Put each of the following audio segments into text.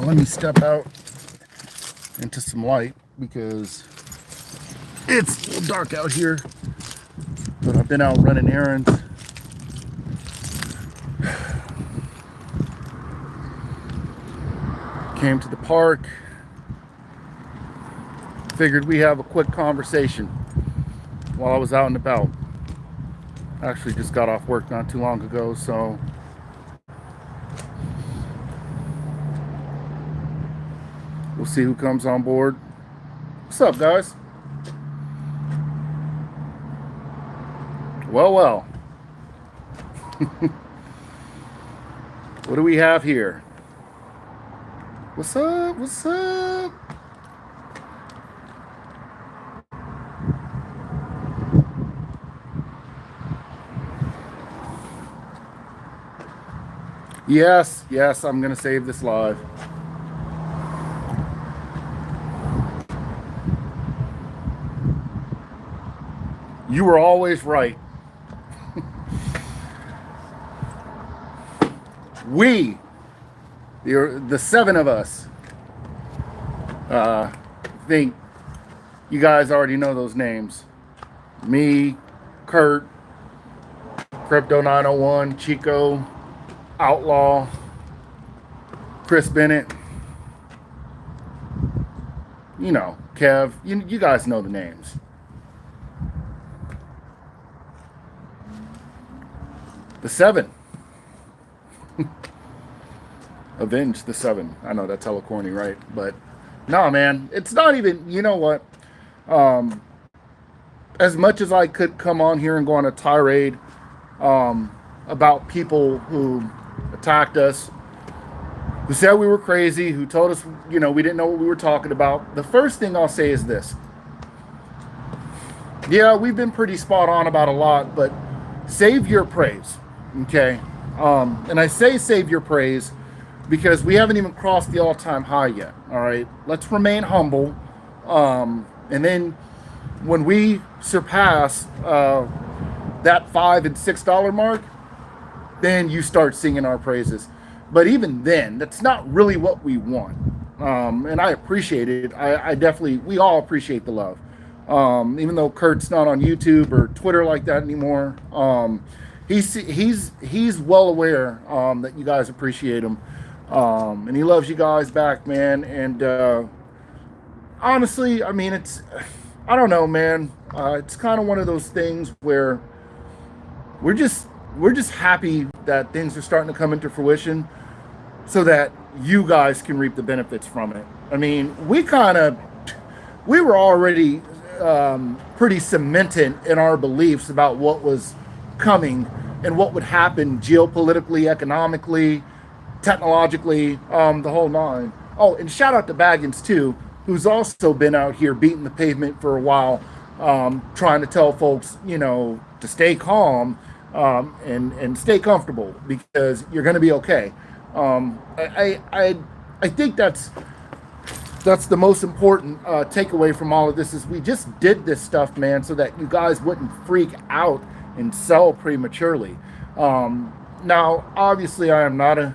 let me step out into some light because it's a little dark out here, but I've been out running errands. Came to the park, figured we have a quick conversation while I was out and about. I actually just got off work not too long ago, so we'll see who comes on board. What's up, guys? Well. What do we have here? What's up? What's up? Yes, I'm gonna save this live. You were always right. We, the seven of us, think you guys already know those names. Me, Kurt, Crypto 901, Chico, Outlaw, Chris Bennett, you know, Kev, you guys know the names. The seven. Avenge the seven. I know that's hella corny, right? But no, man, it's not even, you know what? As much as I could come on here and go on a tirade about people who attacked us, who said we were crazy, who told us, you know, we didn't know what we were talking about, the first thing I'll say is this. Yeah, we've been pretty spot on about a lot, but save your praise, okay? And I say save your praise because we haven't even crossed the all-time high yet, all right? Let's remain humble. And then when we surpass that $5 and $6 mark, then you start singing our praises. But even then, that's not really what we want. And I appreciate it. I definitely, we all appreciate the love. Even though Kurt's not on YouTube or Twitter like that anymore, he's well aware that you guys appreciate him. And he loves you guys back, man. And honestly, I mean, I don't know, man. It's kind of one of those things where we're just happy that things are starting to come into fruition so that you guys can reap the benefits from it. I mean, we were already pretty cemented in our beliefs about what was coming and what would happen geopolitically, economically, technologically, the whole nine. Oh, and shout out to Baggins too, who's also been out here beating the pavement for a while, trying to tell folks, you know, to stay calm and stay comfortable because you're going to be okay. I think that's the most important takeaway from all of this is we just did this stuff, man, so that you guys wouldn't freak out and sell prematurely. Now, obviously, I am not an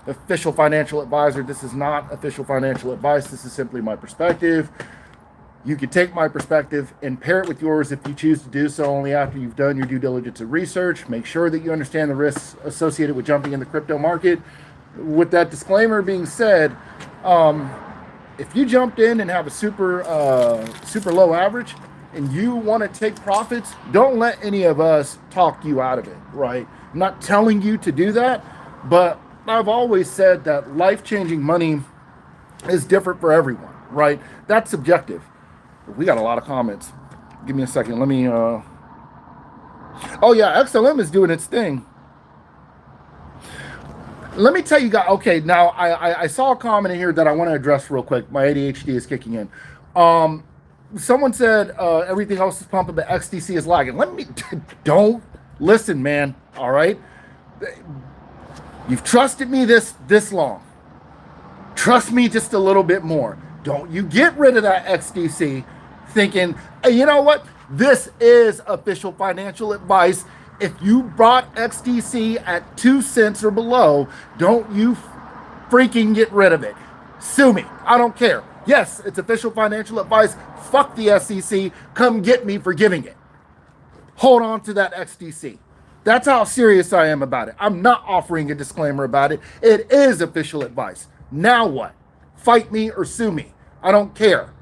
official financial advisor. This is not official financial advice. This is simply my perspective. You can take my perspective and pair it with yours if you choose to do so, only after you've done your due diligence and research. Make sure that you understand the risks associated with jumping in the crypto market. With that disclaimer being said, if you jumped in and have a super low average and you want to take profits, don't let any of us talk you out of it, right? I'm not telling you to do that, but I've always said that life-changing money is different for everyone, right? That's subjective. We got a lot of comments. Give me a second. Let me, oh yeah, XLM is doing its thing. Let me tell you guys, okay, now I saw a comment in here that I want to address real quick. My ADHD is kicking in. Someone said everything else is pumping, but XDC is lagging. Don't listen, man, all right? You've trusted me this long. Trust me just a little bit more. Don't you get rid of that XDC thinking, hey, you know what? This is official financial advice. If you bought XDC at 2 cents or below, don't you freaking get rid of it. Sue me. I don't care. Yes, it's official financial advice. Fuck the SEC. Come get me for giving it. Hold on to that XDC. That's how serious I am about it. I'm not offering a disclaimer about it. It is official advice. Now what? Fight me or sue me. I don't care.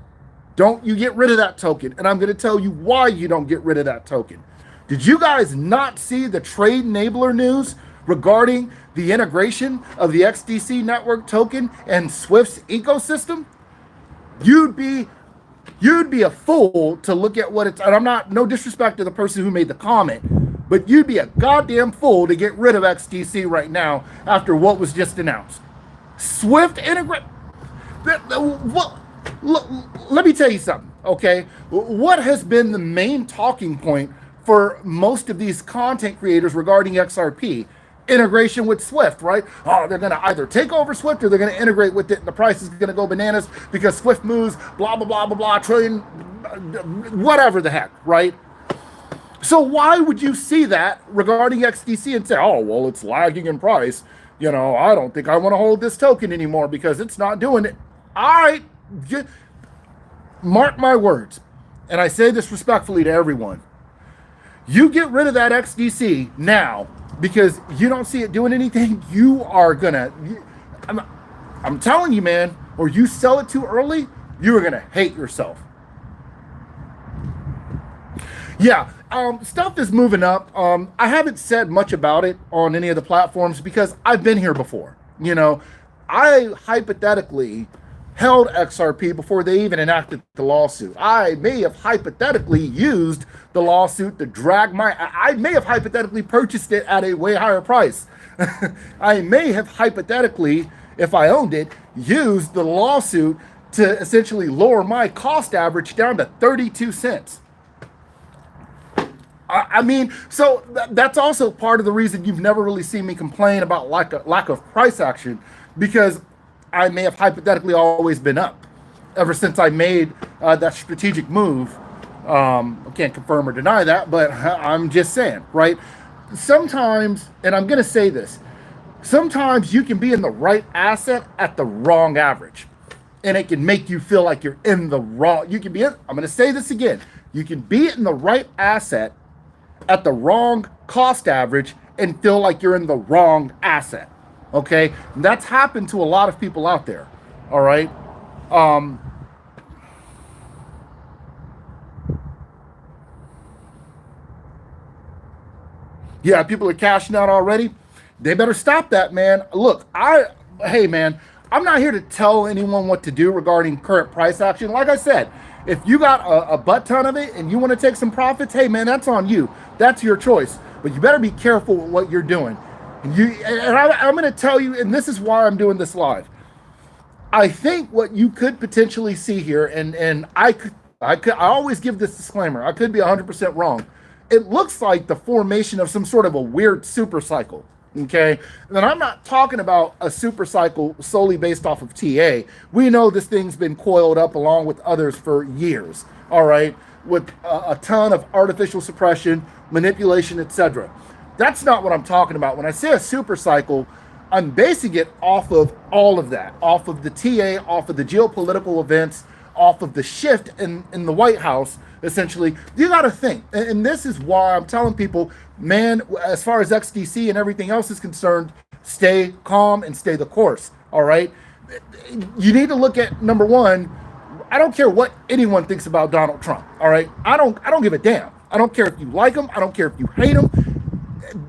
Don't you get rid of that token. And I'm going to tell you why you don't get rid of that token. Did you guys not see the trade enabler news regarding the integration of the XDC network token and Swift's ecosystem? You'd be a fool to look at what it's, and I'm not, no disrespect to the person who made the comment, but you'd be a goddamn fool to get rid of XDC right now after what was just announced. Swift integrate. Well, let me tell you something, okay? What has been the main talking point for most of these content creators regarding XRP? Integration with Swift, right? Oh, they're going to either take over Swift or they're going to integrate with it, and the price is going to go bananas because Swift moves blah, blah, blah, blah, blah, trillion, whatever the heck, right? So why would you see that regarding XDC and say, oh, well, it's lagging in price. You know, I don't think I want to hold this token anymore because it's not doing it. All right, mark my words, and I say this respectfully to everyone. You get rid of that XDC now because you don't see it doing anything. You are gonna, I'm telling you, man, or you sell it too early, you are gonna hate yourself. Yeah, stuff is moving up. I haven't said much about it on any of the platforms because I've been here before. You know, I hypothetically held XRP before they even enacted the lawsuit. I may have hypothetically used the lawsuit to drag I may have hypothetically purchased it at a way higher price. I may have hypothetically, if I owned it, used the lawsuit to essentially lower my cost average down to 32 cents. I mean, so that's also part of the reason you've never really seen me complain about lack of price action, because I may have hypothetically always been up ever since I made that strategic move. I can't confirm or deny that, but I'm just saying, right? Sometimes, and I'm going to say this, sometimes you can be in the right asset at the wrong average, and it can make you feel like you're in the wrong. You can be, I'm going to say this again, you can be in the right asset at the wrong cost average and feel like you're in the wrong asset. Okay, and that's happened to a lot of people out there. All right. Yeah, people are cashing out already. They better stop that, man. Look, hey, man, I'm not here to tell anyone what to do regarding current price action. Like I said, if you got a butt ton of it and you want to take some profits, hey, man, that's on you. That's your choice. But you better be careful with what you're doing. And I'm going to tell you, and this is why I'm doing this live. I think what you could potentially see here, and I always give this disclaimer. I could be 100% wrong. It looks like the formation of some sort of a weird super cycle. Okay, and I'm not talking about a super cycle solely based off of TA. We know this thing's been coiled up along with others for years. All right, with a ton of artificial suppression, manipulation, etc. That's not what I'm talking about. When I say a super cycle, I'm basing it off of all of that, off of the TA, off of the geopolitical events, off of the shift in the White House, essentially. You got to think, and this is why I'm telling people, man, as far as XDC and everything else is concerned, stay calm and stay the course, all right? You need to look at, number one, I don't care what anyone thinks about Donald Trump, all right? I don't give a damn. I don't care if you like him. I don't care if you hate him.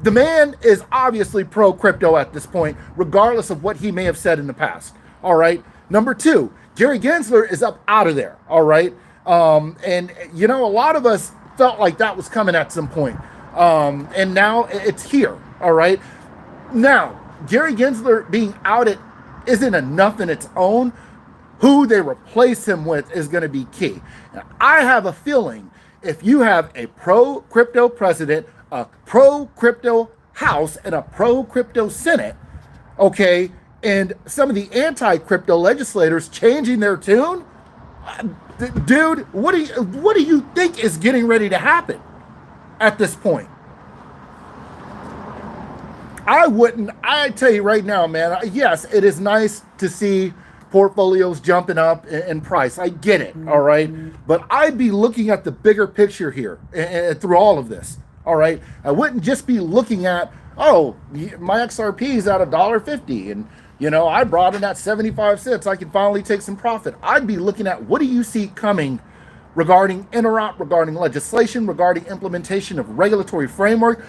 The man is obviously pro-crypto at this point, regardless of what he may have said in the past, all right? Number two, Gary Gensler is up out of there, all right? And, you know, a lot of us felt like that was coming at some point. And now it's here, all right? Now, Gary Gensler being outed isn't enough in its own. Who they replace him with is going to be key. Now, I have a feeling if you have a pro-crypto president, a pro-crypto House, and a pro-crypto Senate, okay, and some of the anti-crypto legislators changing their tune, dude, what do you think is getting ready to happen at this point? I tell you right now, man, yes, it is nice to see portfolios jumping up in price. I get it, all right? But I'd be looking at the bigger picture here through all of this, all right? I wouldn't just be looking at, oh, my XRP is at $1.50 and, you know, I brought in at 75 cents. I can finally take some profit. I'd be looking at, what do you see coming regarding interop, regarding legislation, regarding implementation of regulatory framework?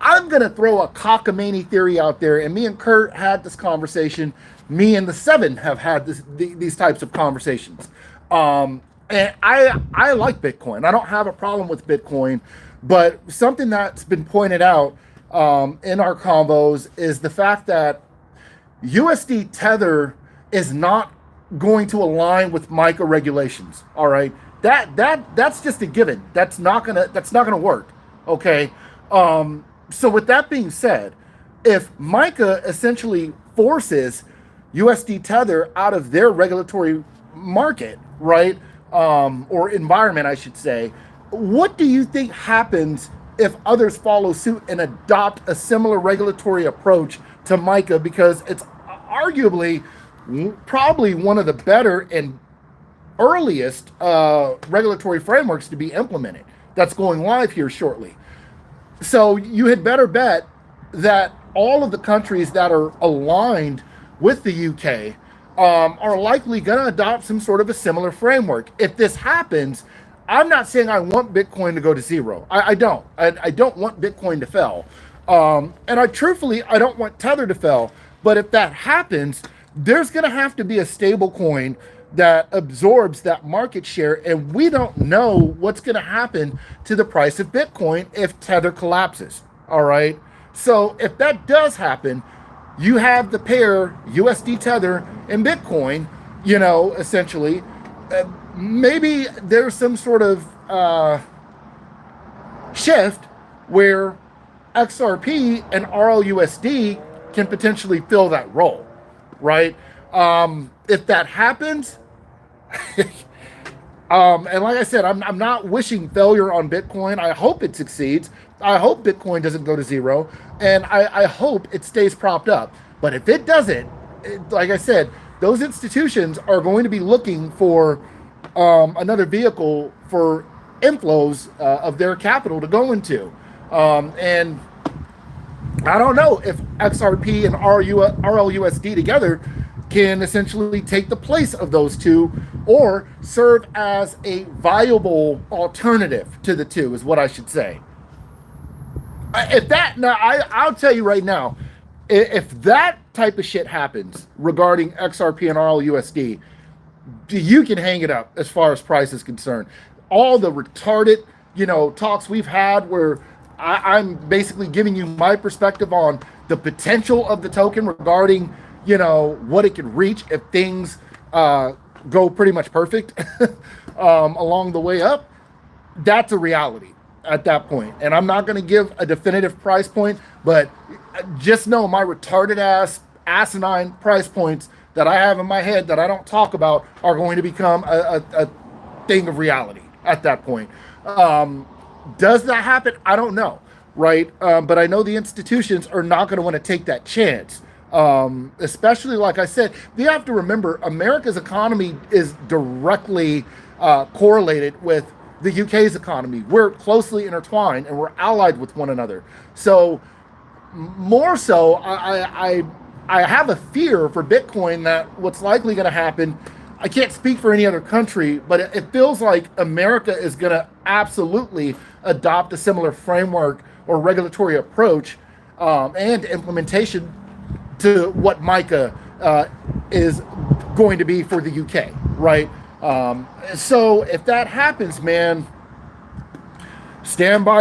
I'm going to throw a cockamamie theory out there, and me and Kurt had this conversation. Me and the Seven have had these types of conversations. And I like Bitcoin. I don't have a problem with Bitcoin, but something that's been pointed out in our convos is the fact that USD Tether is not going to align with MiCA regulations. All right, that's just a given. That's not gonna work. Okay. So with that being said, if MiCA essentially forces USD Tether out of their regulatory market, right, or environment, I should say, what do you think happens if others follow suit and adopt a similar regulatory approach to MiCA? Because it's arguably probably one of the better and earliest regulatory frameworks to be implemented that's going live here shortly. So you had better bet that all of the countries that are aligned with the UK are likely going to adopt some sort of a similar framework. If this happens, I'm not saying I want Bitcoin to go to zero. I don't. I don't want Bitcoin to fail. And I don't want Tether to fail. But if that happens, there's going to have to be a stable coin that absorbs that market share, and we don't know what's going to happen to the price of Bitcoin if Tether collapses. All right. So if that does happen, you have the pair USD Tether and Bitcoin, you know, essentially. Maybe there's some sort of shift where XRP and RLUSD can potentially fill that role, right? If that happens, and like I said, I'm not wishing failure on Bitcoin. I hope it succeeds. I hope Bitcoin doesn't go to zero, and I hope it stays propped up. But if it doesn't, like I said, those institutions are going to be looking for another vehicle for inflows of their capital to go into. And I don't know if XRP and RLUSD together can essentially take the place of those two or serve as a viable alternative to the two, is what I should say. I'll tell you right now, if that type of shit happens regarding XRP and RLUSD, you can hang it up as far as price is concerned. All the retarded, talks we've had where I'm basically giving you my perspective on the potential of the token regarding, what it can reach if things go pretty much perfect along the way up. That's a reality at that point. And I'm not going to give a definitive price point, but just know my retarded asinine price points that I have in my head that I don't talk about are going to become a thing of reality at that point. Does that happen? I don't know, right? But I know the institutions are not going to want to take that chance. Especially, like I said, you have to remember America's economy is directly correlated with the UK's economy. We're closely intertwined and we're allied with one another. So more so, I have a fear for Bitcoin that what's likely going to happen, I can't speak for any other country, but it feels like America is going to absolutely adopt a similar framework or regulatory approach and implementation to what MiCA is going to be for the UK, right? So if that happens, man, stand by.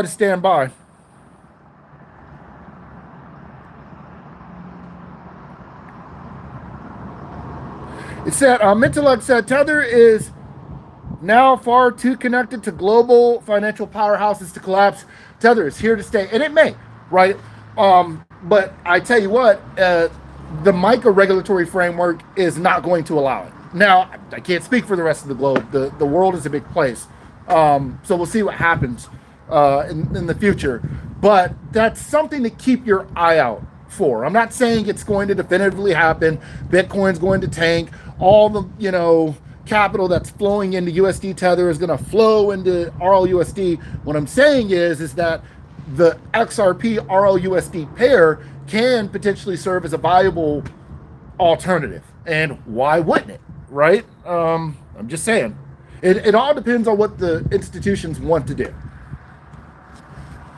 It said, Mentellect said, Tether is now far too connected to global financial powerhouses to collapse. Tether is here to stay, and it may, right? But I tell you what, the MiCA regulatory framework is not going to allow it. Now, I can't speak for the rest of the globe. The world is a big place. So we'll see what happens in the future. But that's something to keep your eye out for. I'm not saying it's going to definitively happen. Bitcoin's going to tank. all the, capital that's flowing into USD Tether is going to flow into RLUSD. What I'm saying is that the XRP RLUSD pair can potentially serve as a viable alternative. And why wouldn't it, right? I'm just saying. It all depends on what the institutions want to do.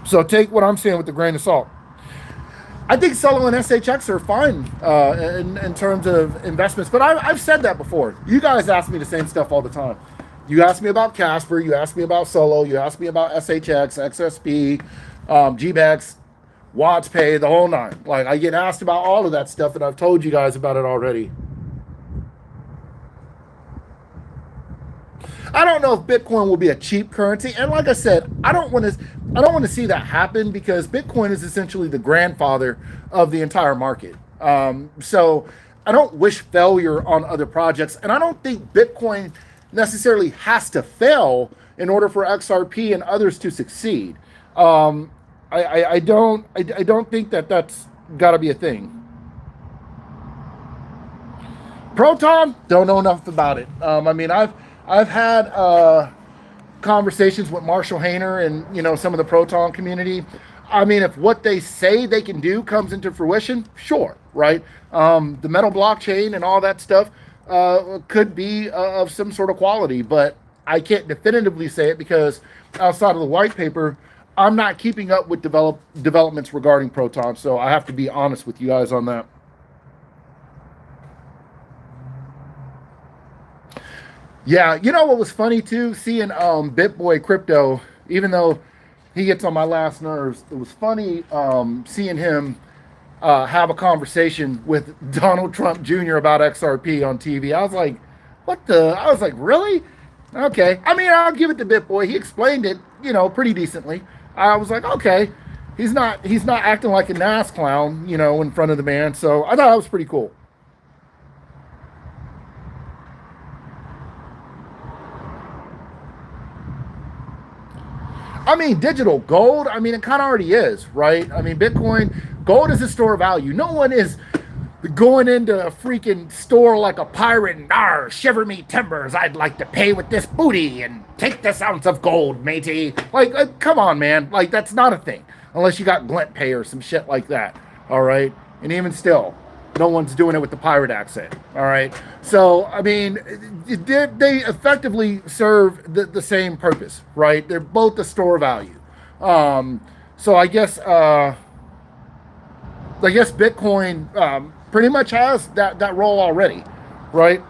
So take what I'm saying with a grain of salt. I think Solo and SHX are fine in terms of investments, but I've said that before. You guys ask me the same stuff all the time. You ask me about Casper, you ask me about Solo, you ask me about SHX, XSP, GBEX, WattsPay, the whole nine. Like, I get asked about all of that stuff, and I've told you guys about it already. I don't know if Bitcoin will be a cheap currency, and like I said, I don't want to see that happen, because Bitcoin is essentially the grandfather of the entire market. So I don't wish failure on other projects, and I don't think Bitcoin necessarily has to fail in order for XRP and others to succeed. I don't think that that's got to be a thing. Proton, don't know enough about it. I mean, I've had conversations with Marshall Hayner and some of the Proton community. I mean, if what they say they can do comes into fruition, sure, right? The metal blockchain and all that stuff could be of some sort of quality, but I can't definitively say it, because outside of the white paper, I'm not keeping up with developments regarding Proton, so I have to be honest with you guys on that. Yeah, what was funny too, seeing BitBoy Crypto, even though he gets on my last nerves, it was funny seeing him have a conversation with Donald Trump Jr. about XRP on TV. I was like, I was like, really? Okay. I mean, I'll give it to BitBoy. He explained it, pretty decently. I was like, okay, he's not acting like a NAS clown, in front of the man. So I thought that was pretty cool. I mean, digital gold, I mean, it kind of already is, right? I mean, Bitcoin, gold is a store of value. No one is going into a freaking store like a pirate and, shiver me timbers, I'd like to pay with this booty and take this ounce of gold, matey. Like, come on, man. Like, that's not a thing. Unless you got Glint Pay or some shit like that, all right? And even still, no one's doing it with the pirate accent, all right? So, I mean, they effectively serve the same purpose, right? They're both a store value. So I guess Bitcoin pretty much has that role already, right?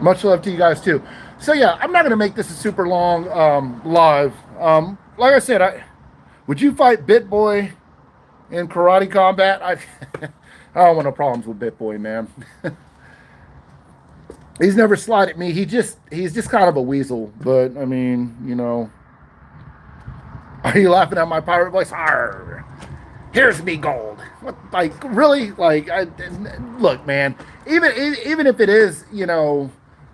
Much love to you guys too. So yeah, I'm not going to make this a super long live. Like I said, would you fight BitBoy in karate combat? I don't want no problems with BitBoy, man. He's never slighted me. He's just kind of a weasel. But I mean, are you laughing at my pirate voice? Arr, here's me gold. What, like, really? Like, look, man. Even if it is,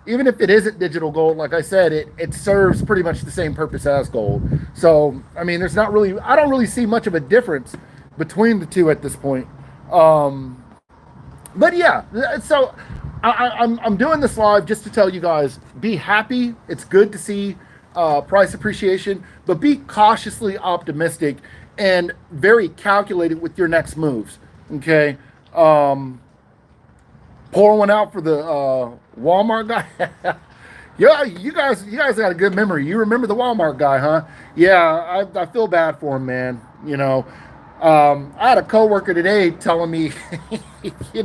even if it isn't digital gold, like I said, it serves pretty much the same purpose as gold. So, I mean, I don't really see much of a difference between the two at this point. But yeah, so I'm doing this live just to tell you guys, be happy. It's good to see price appreciation, but be cautiously optimistic and very calculated with your next moves. Okay. Pour one out for the Walmart guy. Yeah, you guys got a good memory. You remember the Walmart guy, huh? Yeah, I feel bad for him, man. I had a coworker today telling me, he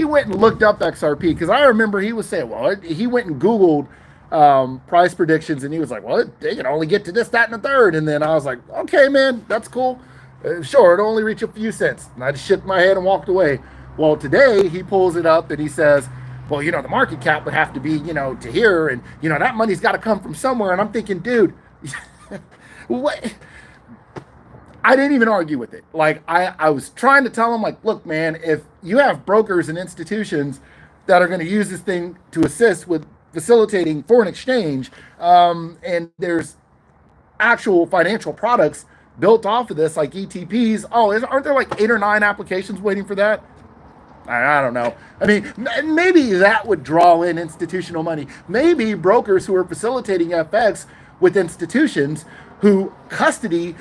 went and looked up XRP, because I remember he was saying, well, he went and Googled price predictions, and he was like, well, they can only get to this, that, and the third. And then I was like, okay, man, that's cool. Sure, it'll only reach a few cents. And I just shook my head and walked away. Well, today he pulls it up and he says, well, the market cap would have to be, to here. And, that money's got to come from somewhere. And I'm thinking, dude, what? I didn't even argue with it. Like, I was trying to tell him, like, look, man, if you have brokers and institutions that are going to use this thing to assist with facilitating foreign exchange, and there's actual financial products built off of this, like ETPs. Oh, aren't there like 8 or 9 applications waiting for that? I don't know. I mean, maybe that would draw in institutional money. Maybe brokers who are facilitating FX with institutions who custody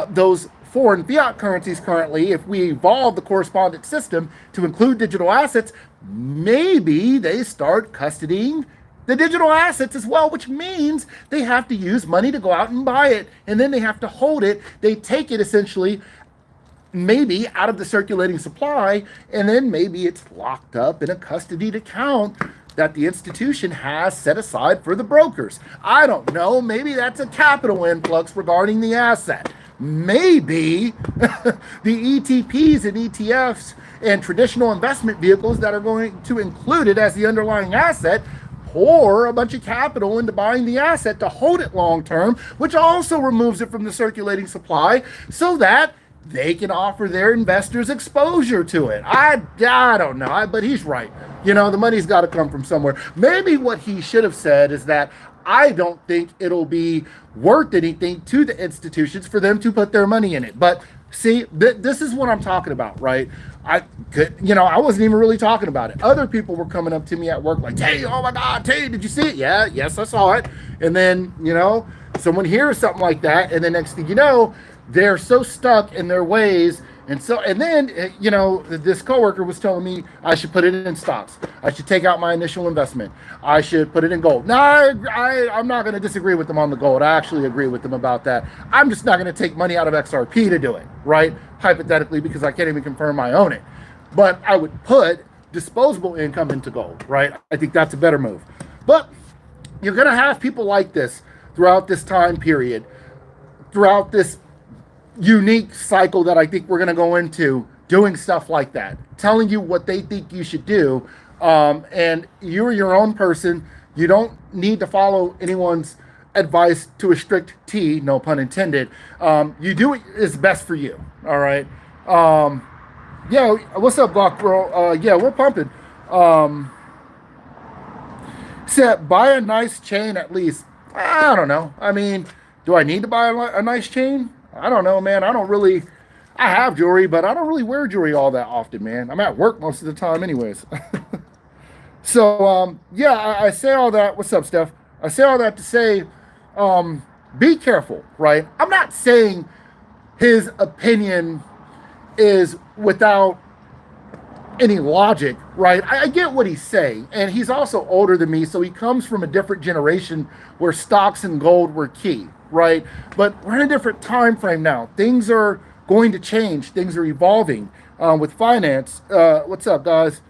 those foreign fiat currencies currently, if we evolve the correspondent system to include digital assets, maybe they start custodying the digital assets as well, which means they have to use money to go out and buy it, and then they have to hold it. They take it essentially maybe out of the circulating supply, and then maybe it's locked up in a custodied account that the institution has set aside for the brokers. I don't know. Maybe that's a capital influx regarding the asset. Maybe the ETPs and ETFs and traditional investment vehicles that are going to include it as the underlying asset pour a bunch of capital into buying the asset to hold it long term, which also removes it from the circulating supply so that they can offer their investors exposure to it. I don't know, but he's right. You know, the money's got to come from somewhere. Maybe what he should have said is that I don't think it'll be worth anything to the institutions for them to put their money in it. But see, this is what I'm talking about, right? I wasn't even really talking about it. Other people were coming up to me at work like, hey, oh my God, hey, did you see it? Yeah, yes, I saw it. And then, someone hears something like that, and the next thing you know, they're so stuck in their ways. And then, this coworker was telling me I should put it in stocks. I should take out my initial investment. I should put it in gold. No, I'm not going to disagree with them on the gold. I actually agree with them about that. I'm just not going to take money out of XRP to do it, right? Hypothetically, because I can't even confirm I own it. But I would put disposable income into gold, right? I think that's a better move. But you're going to have people like this throughout this time period, throughout this unique cycle that I think we're going to go into, doing stuff like that, telling you what they think you should do. And you're your own person. You don't need to follow anyone's advice to a strict T, no pun intended. You do what is best for you. All right. Yeah. What's up, Block Bro? Yeah, we're pumping. Said buy a nice chain at least. I don't know. I mean, do I need to buy a nice chain? I don't know, man. I have jewelry, but I don't really wear jewelry all that often, man. I'm at work most of the time anyways. So, I say all that. What's up, Steph? I say all that to say, be careful, right? I'm not saying his opinion is without any logic, right? I get what he's saying. And he's also older than me, so he comes from a different generation where stocks and gold were key. Right, but we're in a different time frame now. Things are going to change. Things are evolving with finance. What's up, guys?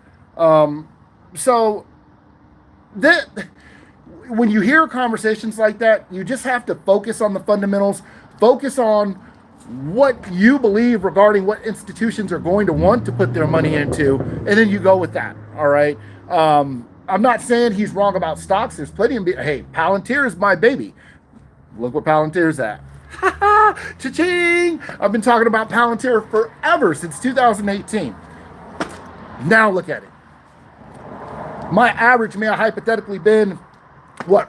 So that when you hear conversations like that, you just have to focus on the fundamentals. Focus on what you believe regarding what institutions are going to want to put their money into, and then you go with that. All right. I'm not saying he's wrong about stocks. There's plenty of. Hey, Palantir is my baby. Look what Palantir's at. Cha-ching! I've been talking about Palantir forever, since 2018. Now look at it. My average may have hypothetically been,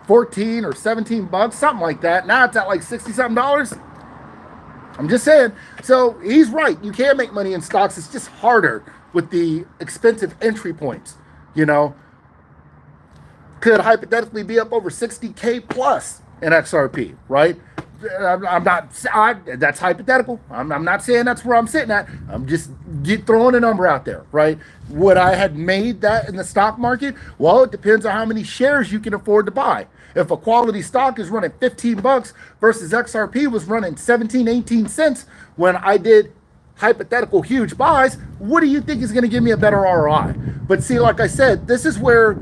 14 or 17 bucks, something like that. Now it's at like 60-something dollars. I'm just saying. So he's right. You can make money in stocks. It's just harder with the expensive entry points, Could hypothetically be up over 60K plus in XRP, right? That's hypothetical. I'm not saying that's where I'm sitting at. I'm just throwing a number out there, right? Would I have made that in the stock market? Well, it depends on how many shares you can afford to buy. If a quality stock is running 15 bucks versus XRP was running 17, 18 cents when I did hypothetical huge buys, what do you think is going to give me a better ROI? But see, like I said, this is where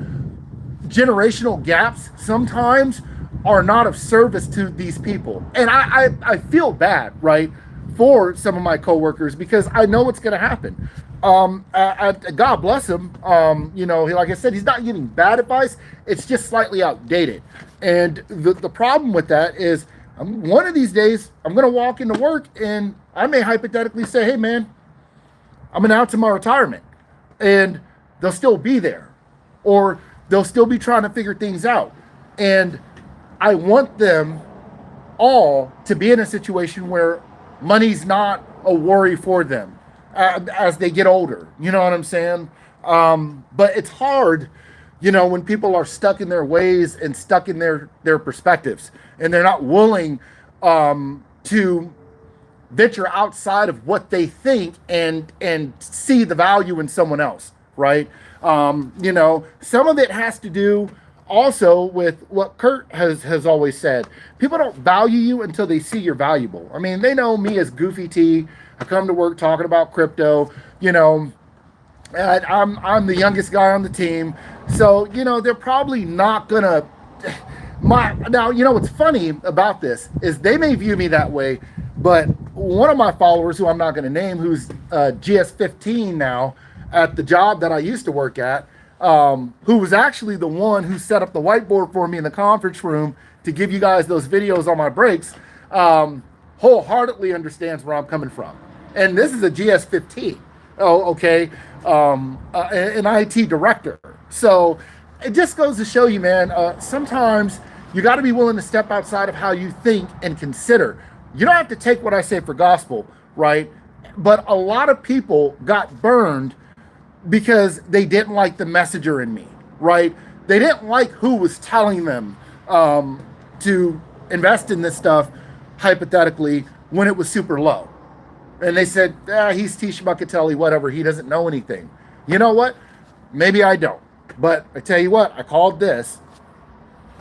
generational gaps sometimes are not of service to these people. And I feel bad, right, for some of my coworkers because I know what's going to happen. God bless him. Like I said, he's not giving bad advice. It's just slightly outdated. And the problem with that is one of these days, I'm going to walk into work and I may hypothetically say, hey, man, I'm announcing my retirement. And they'll still be there. Or they'll still be trying to figure things out. And I want them all to be in a situation where money's not a worry for them as they get older. You know what I'm saying? But it's hard, you know, when people are stuck in their ways and stuck in their perspectives, and they're not willing to venture outside of what they think and see the value in someone else, right? You know, some of it has to do also with what Kurt has always said. People don't value you until they see you're valuable. I mean, they know me as Goofy T. I come to work talking about crypto, you know, and I'm the youngest guy on the team. So, you know, they're probably not gonna now, you know, what's funny about this is they may view me that way, but one of my followers, who I'm not going to name, who's GS15 now at the job that I used to work at, who was actually the one who set up the whiteboard for me in the conference room to give you guys those videos on my breaks, wholeheartedly understands where I'm coming from. And this is a GS15, okay, an IT director. So it just goes to show you, man, sometimes you got to be willing to step outside of how you think and consider. You don't have to take what I say for gospel, right? But a lot of people got burned because they didn't like the messenger in me, right? They didn't like who was telling them to invest in this stuff, hypothetically, when it was super low. And they said, he's T. Schmuckatelli, whatever, he doesn't know anything. You know what? Maybe I don't. But I tell you what, I called this,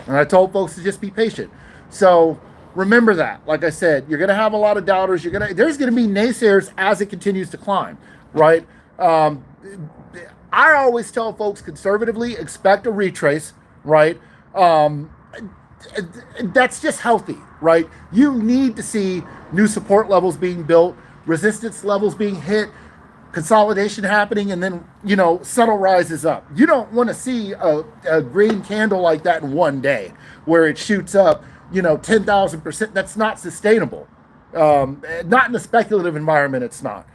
and I told folks to just be patient. So remember that. Like I said, you're going to have a lot of doubters. There's going to be naysayers as it continues to climb, right? I always tell folks conservatively, expect a retrace, right? That's just healthy, right? You need to see new support levels being built, resistance levels being hit, consolidation happening, and then, you know, subtle rises up. You don't want to see a green candle like that in one day where it shoots up, you know, 10,000%. That's not sustainable. Not in a speculative environment, it's not.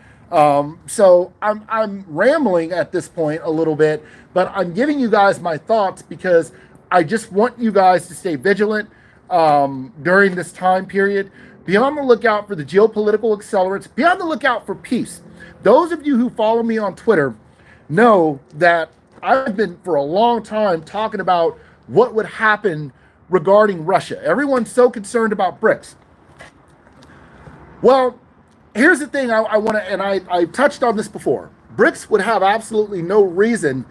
So I'm rambling at this point a little bit, but I'm giving you guys my thoughts because I just want you guys to stay vigilant during this time period. Be on the lookout for the geopolitical accelerants. Be on the lookout for peace. Those of you who follow me on Twitter know that I've been for a long time talking about what would happen regarding Russia. Everyone's so concerned about BRICS. Well, here's the thing I want to, and I touched on this before. BRICS would have absolutely no reason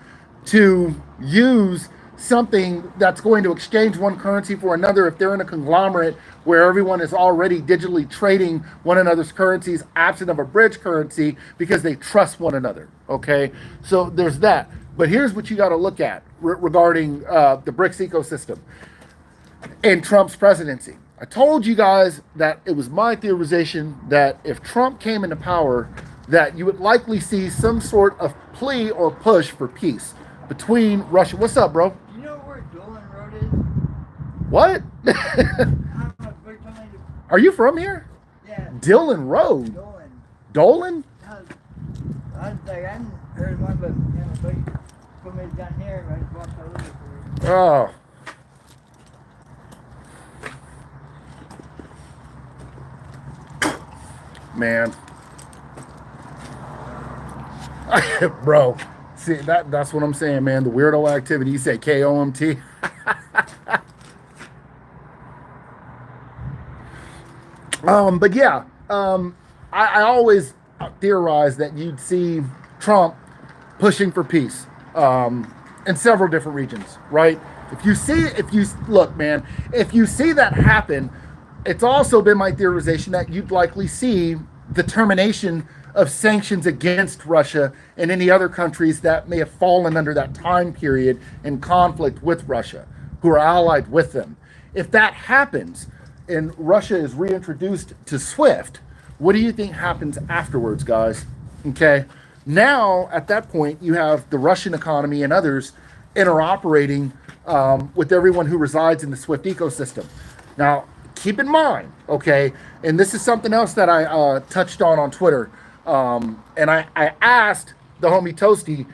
to use something that's going to exchange one currency for another if they're in a conglomerate where everyone is already digitally trading one another's currencies absent of a bridge currency because they trust one another, okay? So there's that. But here's what you got to look at regarding the BRICS ecosystem and Trump's presidency. I told you guys that it was my theorization that if Trump came into power, that you would likely see some sort of plea or push for peace between Russia. What's up, bro? You know where Dolan Road is? What? Are you from here? Yeah. Dillon Road? Dolan. Dolan? I was like, I hadn't heard one, but, you know, buddy put me down here, and I just walked all over for it. Oh. Man. Bro. See, that's what I'm saying, man. The weirdo activity. You say KOMT. But yeah, I always theorized that you'd see Trump pushing for peace in several different regions, right? If you look, man, if you see that happen, it's also been my theorization that you'd likely see the termination of sanctions against Russia and any other countries that may have fallen under that time period in conflict with Russia, who are allied with them. If that happens and Russia is reintroduced to SWIFT, what do you think happens afterwards, guys? Okay. Now, at that point, you have the Russian economy and others interoperating with everyone who resides in the SWIFT ecosystem. Now, keep in mind, okay, and this is something else that I touched on Twitter, and I asked the homie Toasty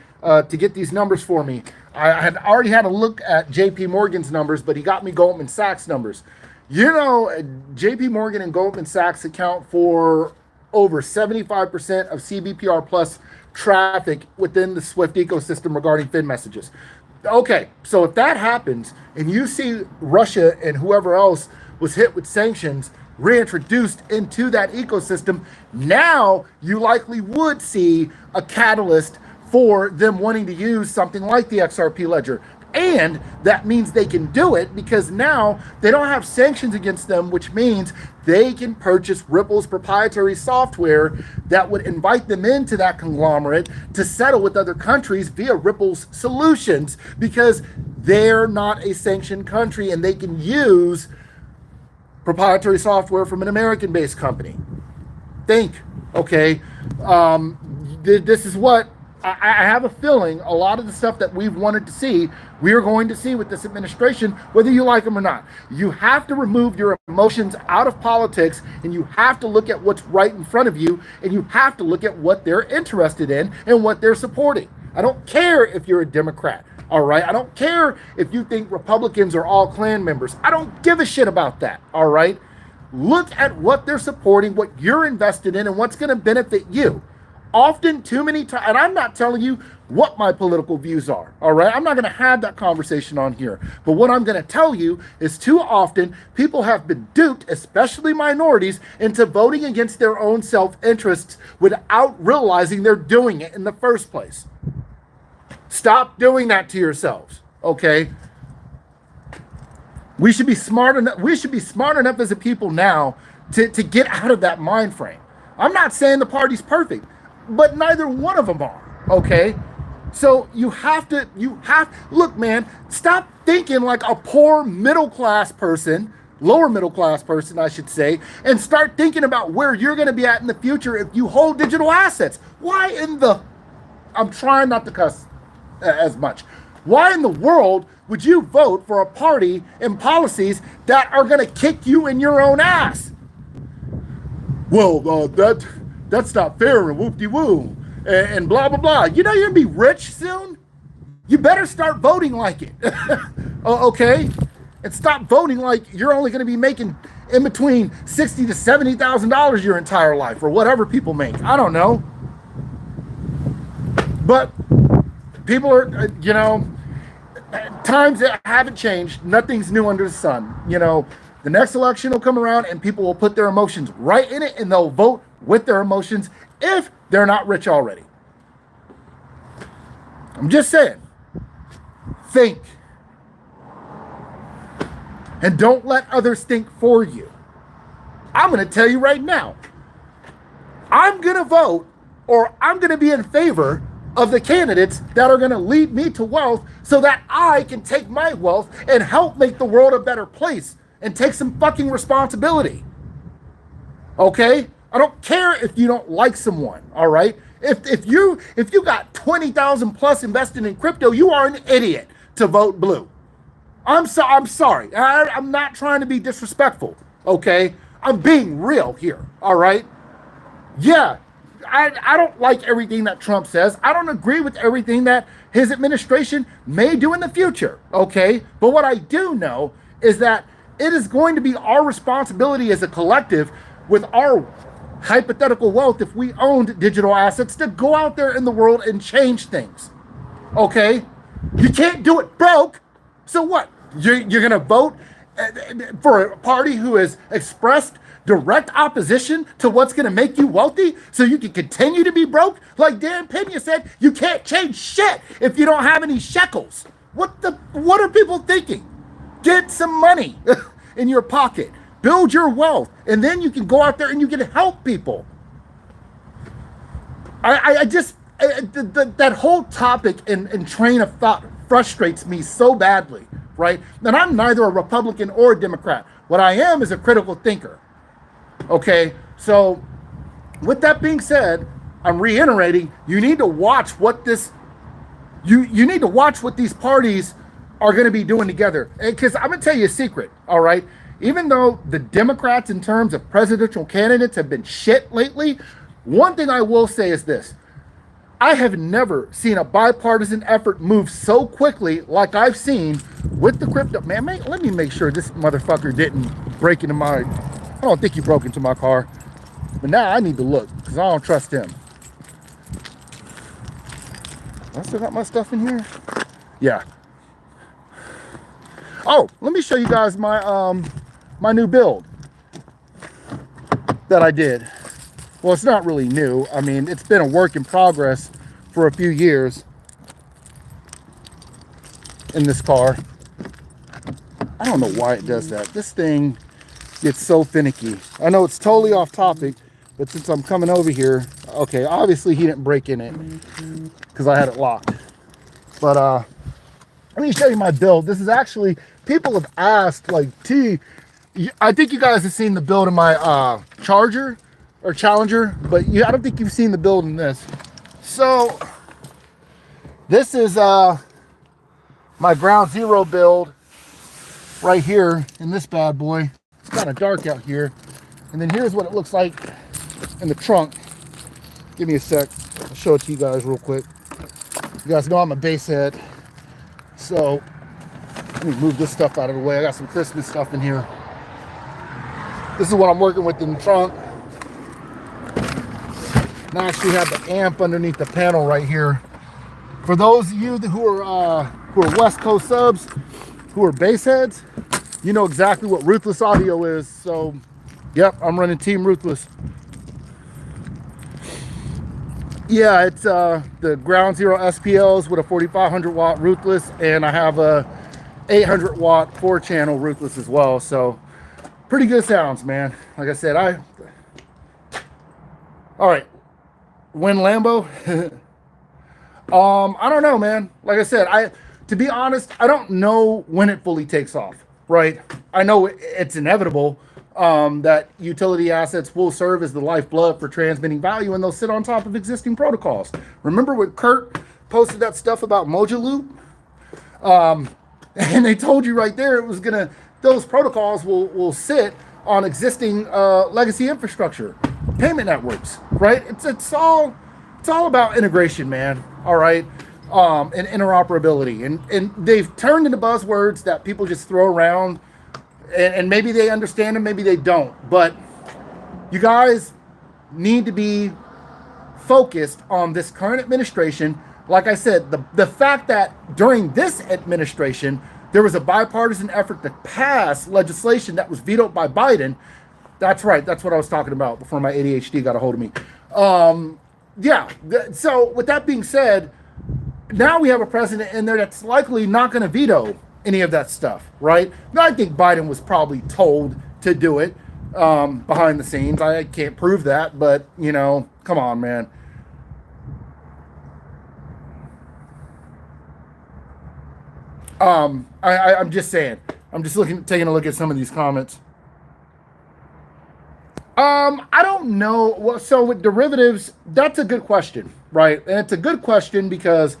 to get these numbers for me. I had already had a look at JP Morgan's numbers, but he got me Goldman Sachs numbers. You know, JP Morgan and Goldman Sachs account for over 75% of CBPR plus traffic within the Swift ecosystem regarding FIN messages. Okay, so if that happens and you see Russia and whoever else was hit with sanctions reintroduced into that ecosystem, now you likely would see a catalyst for them wanting to use something like the XRP ledger. And that means they can do it because now they don't have sanctions against them, which means they can purchase Ripple's proprietary software that would invite them into that conglomerate to settle with other countries via Ripple's solutions, because they're not a sanctioned country and they can use proprietary software from an American-based company. Think, okay? This is what I have a feeling a lot of the stuff that we've wanted to see, we are going to see with this administration, whether you like them or not. You have to remove your emotions out of politics, and you have to look at what's right in front of you, and you have to look at what they're interested in and what they're supporting. I don't care if you're a Democrat, all right? I don't care if you think Republicans are all Klan members. I don't give a shit about that, all right? Look at what they're supporting, what you're invested in, and what's going to benefit you. Often, too many times, and I'm not telling you what my political views are, all right? I'm not going to have that conversation on here. But what I'm going to tell you is too often people have been duped, especially minorities, into voting against their own self-interests without realizing they're doing it in the first place. Stop doing that to yourselves, okay? We should be smart enough. We should be smart enough as a people now to get out of that mind frame. I'm not saying the party's perfect, but neither one of them are, okay? So look, man, stop thinking like a poor middle-class person, lower middle-class person, I should say, and start thinking about where you're going to be at in the future if you hold digital assets. I'm trying not to cuss as much. Why in the world would you vote for a party and policies that are going to kick you in your own ass? Well, that's not fair and whoop-de-woo and blah, blah, blah. You know you're going to be rich soon? You better start voting like it, okay? And stop voting like you're only going to be making in between $60,000 to $70,000 your entire life, or whatever people make. I don't know. But people are, times that haven't changed. Nothing's new under the sun. The next election will come around and people will put their emotions right in it and they'll vote with their emotions if they're not rich already. I'm just saying, think. And don't let others think for you. I'm going to tell you right now, I'm going to vote, or I'm going to be in favor of the candidates that are going to lead me to wealth so that I can take my wealth and help make the world a better place and take some fucking responsibility. Okay? I don't care if you don't like someone, all right? If you got 20,000 plus invested in crypto, you are an idiot to vote blue. I'm sorry. I'm not trying to be disrespectful, okay? I'm being real here, all right? Yeah, I don't like everything that Trump says. I don't agree with everything that his administration may do in the future, okay? But what I do know is that it is going to be our responsibility as a collective with our hypothetical wealth, if we owned digital assets, to go out there in the world and change things, okay? You can't do it broke. So what? You're going to vote for a party who has expressed direct opposition to what's going to make you wealthy so you can continue to be broke? Like Dan Pena said, you can't change shit if you don't have any shekels. What are people thinking? Get some money in your pocket. Build your wealth, and then you can go out there and you can help people. That whole topic and train of thought frustrates me so badly, right? And I'm neither a Republican or a Democrat. What I am is a critical thinker. Okay, so with that being said, I'm reiterating, you need to watch what you need to watch what these parties are going to be doing together. Because I'm going to tell you a secret, all right? Even though the Democrats in terms of presidential candidates have been shit lately, one thing I will say is this. I have never seen a bipartisan effort move so quickly like I've seen with the crypto. Man, let me make sure this motherfucker didn't break into my, I don't think he broke into my car, but now I need to look because I don't trust him. I still got my stuff in here. Yeah. Oh, let me show you guys my my new build that I did. Well, it's not really new. I mean, it's been a work in progress for a few years in this car. I don't know why it does that. This thing gets so finicky. I know it's totally off topic, but since I'm coming over here, okay, obviously he didn't break in it because I had it locked. But let me show you my build. This is actually, people have asked, like, T, I think you guys have seen the build of my Charger or Challenger, but I don't think you've seen the build in this. So this is my ground zero build right here in this bad boy. It's kind of dark out here. And then here's what it looks like in the trunk. Give me a sec. I'll show it to you guys real quick. You guys know I'm a bass head. So let me move this stuff out of the way. I got some Christmas stuff in here. This is what I'm working with in the trunk. And I actually have the amp underneath the panel right here. For those of you who are West Coast subs, who are bass heads, you know exactly what Ruthless Audio is. So, yep, I'm running Team Ruthless. Yeah, it's the Ground Zero SPLs with a 4500 watt Ruthless, and I have a 800 watt 4-channel Ruthless as well. So, pretty good sounds, man. Like I said, all right, win Lambo. I don't know, man. Like I said, to be honest, I don't know when it fully takes off, right? I know it's inevitable that utility assets will serve as the lifeblood for transmitting value, and they'll sit on top of existing protocols. Remember when Kurt posted that stuff about Mojo Loop? And they told you right there it was gonna, those protocols will sit on existing legacy infrastructure, payment networks, right? It's all about integration, man. All right, and interoperability, and they've turned into buzzwords that people just throw around, and maybe they understand them, maybe they don't. But you guys need to be focused on this current administration. Like I said, the fact that during this administration there was a bipartisan effort to pass legislation that was vetoed by Biden. That's right. That's what I was talking about before my ADHD got a hold of me. Yeah. So with that being said, now we have a president in there that's likely not going to veto any of that stuff, right? Now, I think Biden was probably told to do it behind the scenes. I can't prove that, but, you know, come on, man. I'm just saying. I'm just taking a look at some of these comments. I don't know. Well, so with derivatives, that's a good question, right? And it's a good question because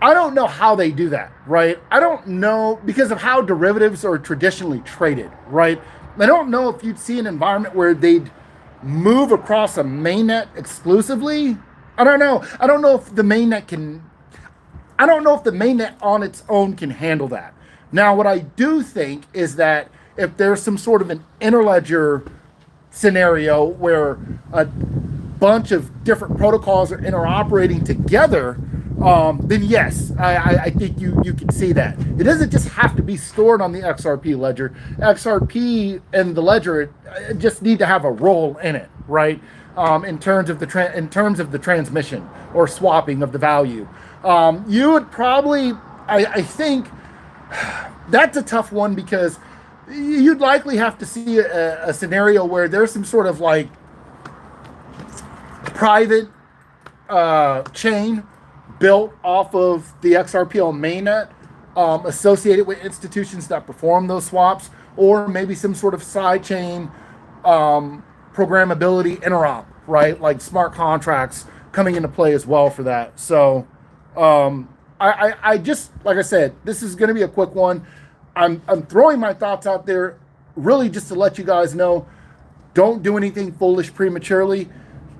I don't know how they do that, right? I don't know because of how derivatives are traditionally traded, right? I don't know if you'd see an environment where they'd move across a mainnet exclusively. I don't know. I don't know if the mainnet on its own can handle that. Now, what I do think is that if there's some sort of an interledger scenario where a bunch of different protocols are interoperating together, then yes, I think you can see that. It doesn't just have to be stored on the XRP ledger. XRP and the ledger just need to have a role in it, right? In terms of the transmission or swapping of the value. You would probably, I think, that's a tough one because you'd likely have to see a scenario where there's some sort of like private chain built off of the XRPL mainnet associated with institutions that perform those swaps, or maybe some sort of side chain programmability interop, right? Like smart contracts coming into play as well for that. So I just, like I said, this is going to be a quick one. I'm throwing my thoughts out there really just to let you guys know, don't do anything foolish prematurely.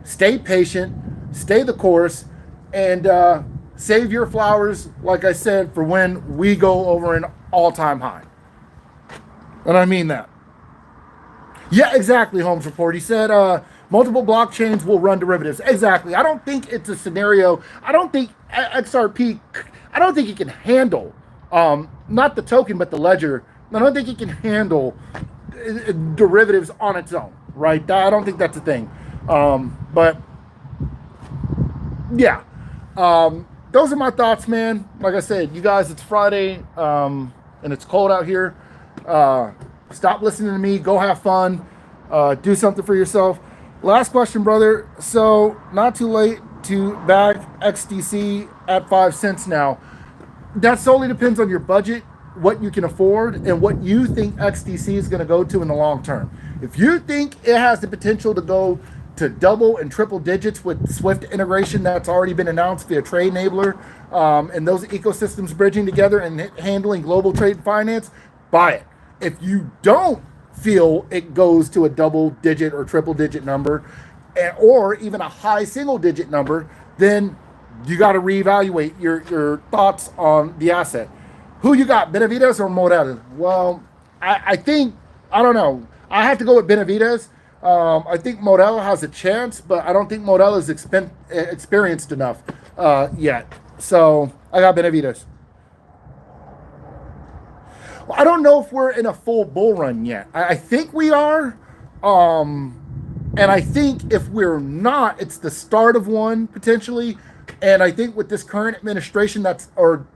Stay patient, stay the course, and save your flowers, like I said, for when we go over an all-time high. And I mean that. Yeah, exactly, Holmes report. He said multiple blockchains will run derivatives. Exactly. I don't think it's a scenario. I don't think XRP, I don't think it can handle, not the token, but the ledger. I don't think it can handle derivatives on its own, right? I don't think that's a thing. But yeah, those are my thoughts, man. Like I said, you guys, it's Friday, and it's cold out here. Stop listening to me. Go have fun. Do something for yourself. Last question, brother. So, not too late to bag XDC at 5 cents now. That solely depends on your budget, what you can afford, and what you think XDC is going to go to in the long term. If you think it has the potential to go to double and triple digits with Swift integration that's already been announced via Trade Enabler, and those ecosystems bridging together and handling global trade and finance, buy it. If you don't feel it goes to a double digit or triple digit number, or even a high single digit number, then you got to reevaluate your thoughts on the asset. Who you got, Benavides or Morel? Well, I think, I don't know. I have to go with Benavides. I think Morel has a chance, but I don't think Morel is experienced enough yet. So I got Benavides. I don't know if we're in a full bull run yet. I think we are. And I think if we're not, it's the start of one potentially. And I think with this current administration or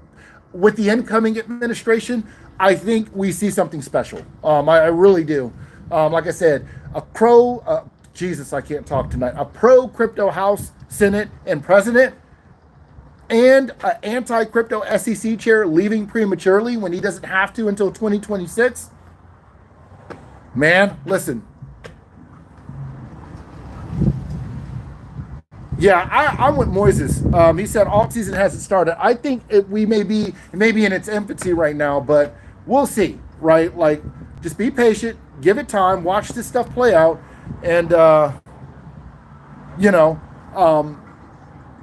with the incoming administration, I think we see something special. I really do. Like I said, Jesus, I can't talk tonight. A pro crypto House, Senate, and President, and an anti-crypto SEC chair leaving prematurely when he doesn't have to until 2026. Man, listen. Yeah, I'm with Moises. He said alt season hasn't started. I think it may be in its infancy right now, but we'll see, right? Like, just be patient, give it time, watch this stuff play out, and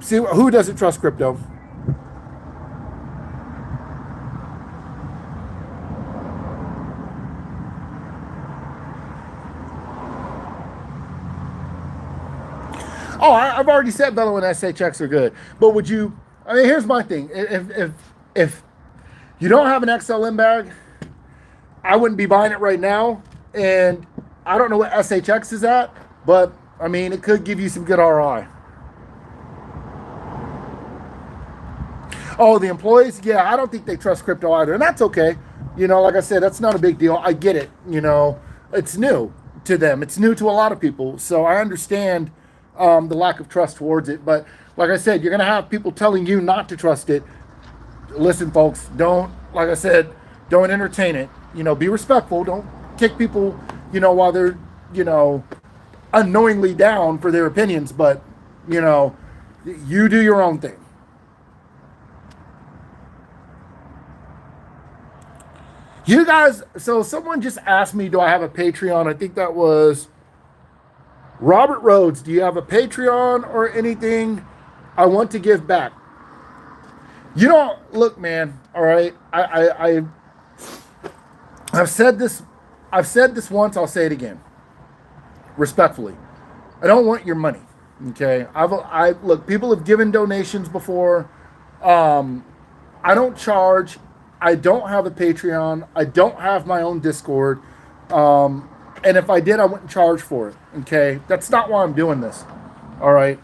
see who doesn't trust crypto. Oh, I've already said Bello and SHX are good, but would you? I mean, here's my thing: if you don't have an XLM bag, I wouldn't be buying it right now. And I don't know what SHX is at, but I mean, it could give you some good ROI. Oh, the employees? Yeah, I don't think they trust crypto either, and that's okay. Like I said, that's not a big deal. I get it. It's new to them. It's new to a lot of people, so I understand the lack of trust towards it. But like I said, you're going to have people telling you not to trust it. Listen, folks, don't entertain it. Be respectful. Don't kick people, while they're, unknowingly down for their opinions. But, you do your own thing. You guys, so someone just asked me, do I have a Patreon? I think that was Robert Rhodes. Do you have a Patreon or anything? I want to give back. Look, man, all right. I've said this once, I'll say it again. Respectfully. I don't want your money. Okay. Look, people have given donations before. I don't charge. I don't have a Patreon. I don't have my own Discord. And if I did, I wouldn't charge for it. Okay. That's not why I'm doing this. All right.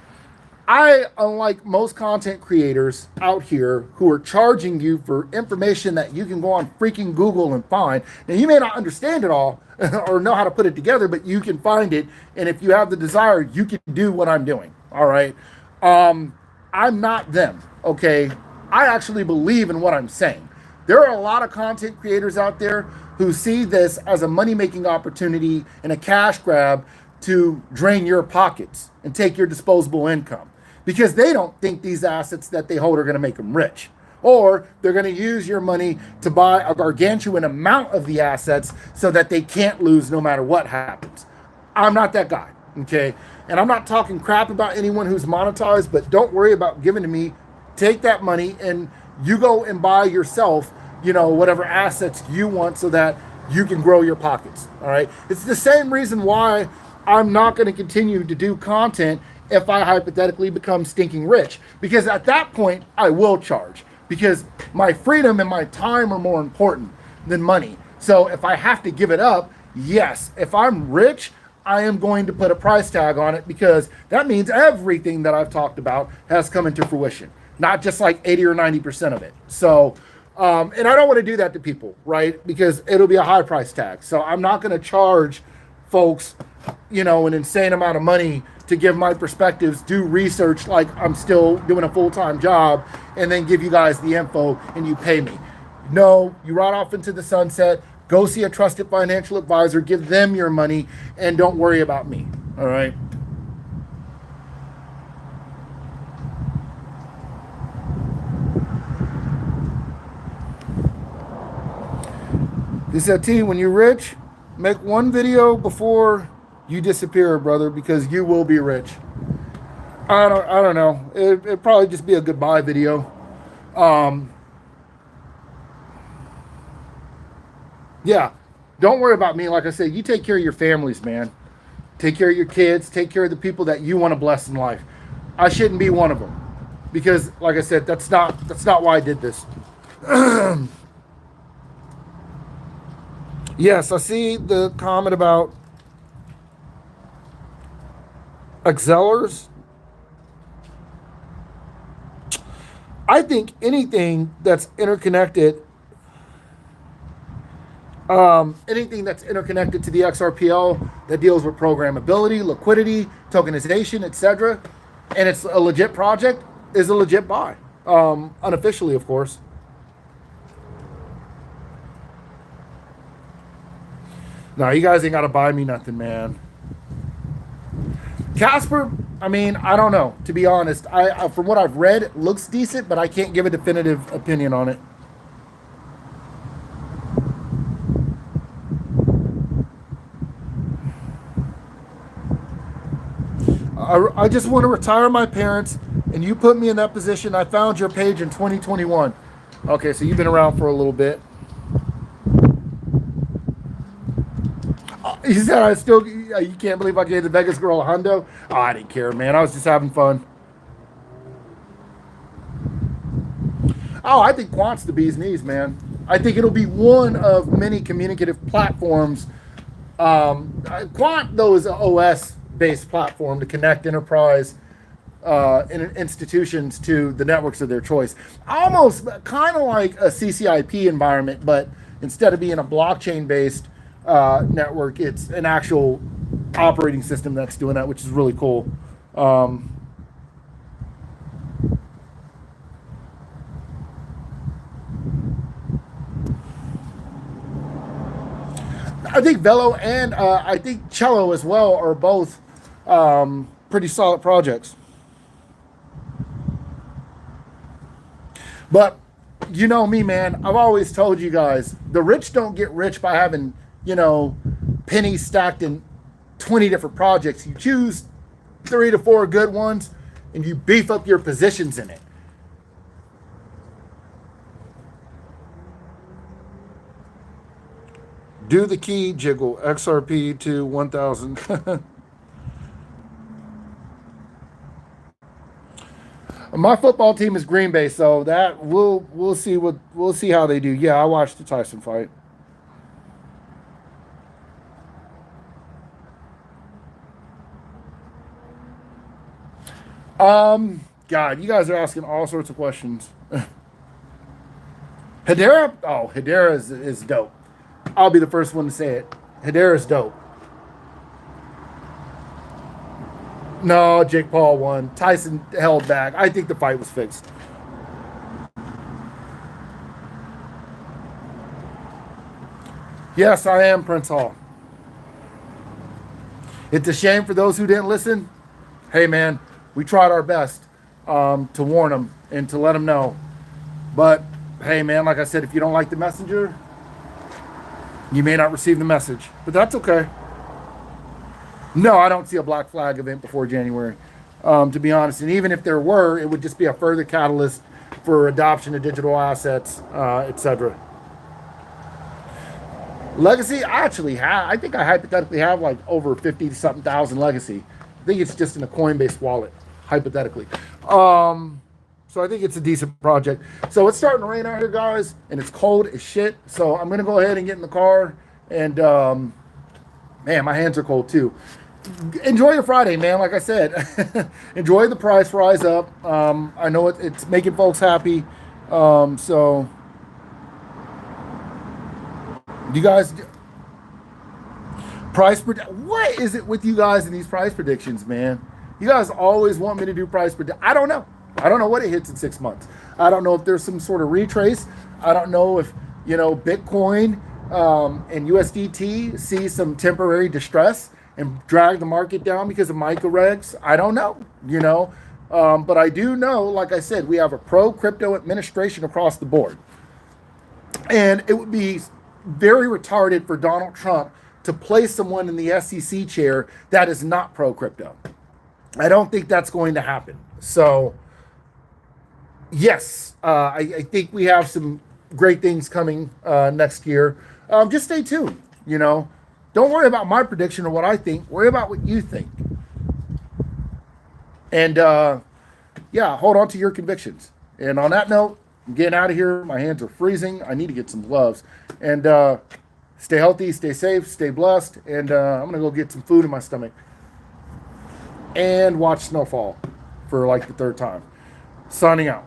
Unlike most content creators out here who are charging you for information that you can go on freaking Google and find. Now, you may not understand it all or know how to put it together, but you can find it. And if you have the desire, you can do what I'm doing. All right. I'm not them. Okay. I actually believe in what I'm saying. There are a lot of content creators out there who see this as a money-making opportunity and a cash grab to drain your pockets and take your disposable income, because they don't think these assets that they hold are going to make them rich, or they're going to use your money to buy a gargantuan amount of the assets so that they can't lose no matter what happens. I'm not that guy, okay? And I'm not talking crap about anyone who's monetized, but don't worry about giving to me. Take that money and you go and buy yourself, whatever assets you want, so that you can grow your pockets. All right. It's the same reason why I'm not going to continue to do content if I hypothetically become stinking rich, because at that point I will charge, because my freedom and my time are more important than money. So if I have to give it up, yes, if I'm rich, I am going to put a price tag on it, because that means everything that I've talked about has come into fruition, not just like 80 or 90% of it. So, and I don't want to do that to people, right? Because it'll be a high price tag. So I'm not going to charge folks, an insane amount of money to give my perspectives, do research like I'm still doing a full-time job, and then give you guys the info and you pay me. No, you ride off into the sunset, go see a trusted financial advisor, give them your money, and don't worry about me. All right. He said, T, when you're rich, make one video before you disappear, brother, because you will be rich. I don't know. It'd probably just be a goodbye video. Yeah, don't worry about me. Like I said, you take care of your families, man. Take care of your kids. Take care of the people that you want to bless in life. I shouldn't be one of them, because, like I said, that's not why I did this. Yes, I see the comment about Excellers. I think anything that's interconnected, to the XRPL that deals with programmability, liquidity, tokenization, etc., and it's a legit project, is a legit buy. Unofficially, of course. No, you guys ain't got to buy me nothing, man. Casper, I mean, I don't know. To be honest, I from what I've read, it looks decent, but I can't give a definitive opinion on it. I just want to retire my parents, and you put me in that position. I found your page in 2021. Okay, so you've been around for a little bit. He said, you can't believe I gave the Vegas girl a hundo. Oh, I didn't care, man. I was just having fun. Oh, I think Quant's the bee's knees, man. I think it'll be one of many communicative platforms. Quant, though, is an OS-based platform to connect enterprise institutions to the networks of their choice. Almost kind of like a CCIP environment, but instead of being a blockchain-based network, it's an actual operating system that's doing that, which is really cool. I think Velo and I think Cello as well are both pretty solid projects. But you know me, man. I've always told you guys, the rich don't get rich by having, pennies stacked in 20 different projects. You choose 3 to 4 good ones and you beef up your positions in it. Do the key jiggle, XRP to 1000. My football team is Green Bay, so that we'll see how they do. Yeah, I watched the Tyson fight. God, you guys are asking all sorts of questions. Hedera is dope. I'll be the first one to say it. Hedera's dope. No, Jake Paul won. Tyson held back. I think the fight was fixed. Yes, I am Prince Hall. It's a shame for those who didn't listen. Hey, man, we tried our best to warn them and to let them know. But, hey, man, like I said, if you don't like the messenger, you may not receive the message. But that's okay. No, I don't see a Black Flag event before January, to be honest. And even if there were, it would just be a further catalyst for adoption of digital assets, etc. Legacy, I actually have. I think I hypothetically have like over 50 something thousand legacy. I think it's just in a Coinbase wallet, hypothetically. So I think it's a decent project. So it's starting to rain out here, guys, and it's cold as shit. So I'm gonna go ahead and get in the car, and man, my hands are cold too. Enjoy your Friday, man. Like I said, enjoy the price rise up. I know it's making folks happy. So you guys, what is it with you guys and these price predictions, man? You guys always want me to do price predict. I don't know. I don't know what it hits in 6 months. I don't know if there's some sort of retrace. I don't know if, Bitcoin and USDT see some temporary distress and drag the market down because of micro regs. I don't know, but I do know, like I said, we have a pro crypto administration across the board. And it would be very retarded for Donald Trump to place someone in the SEC chair that is not pro crypto. I don't think that's going to happen. So, yes, I think we have some great things coming next year. Just stay tuned. Don't worry about my prediction or what I think. Worry about what you think. And yeah, hold on to your convictions. And on that note, I'm getting out of here. My hands are freezing. I need to get some gloves. And stay healthy, stay safe, stay blessed. And I'm going to go get some food in my stomach and watch snowfall for like the third time. Signing out.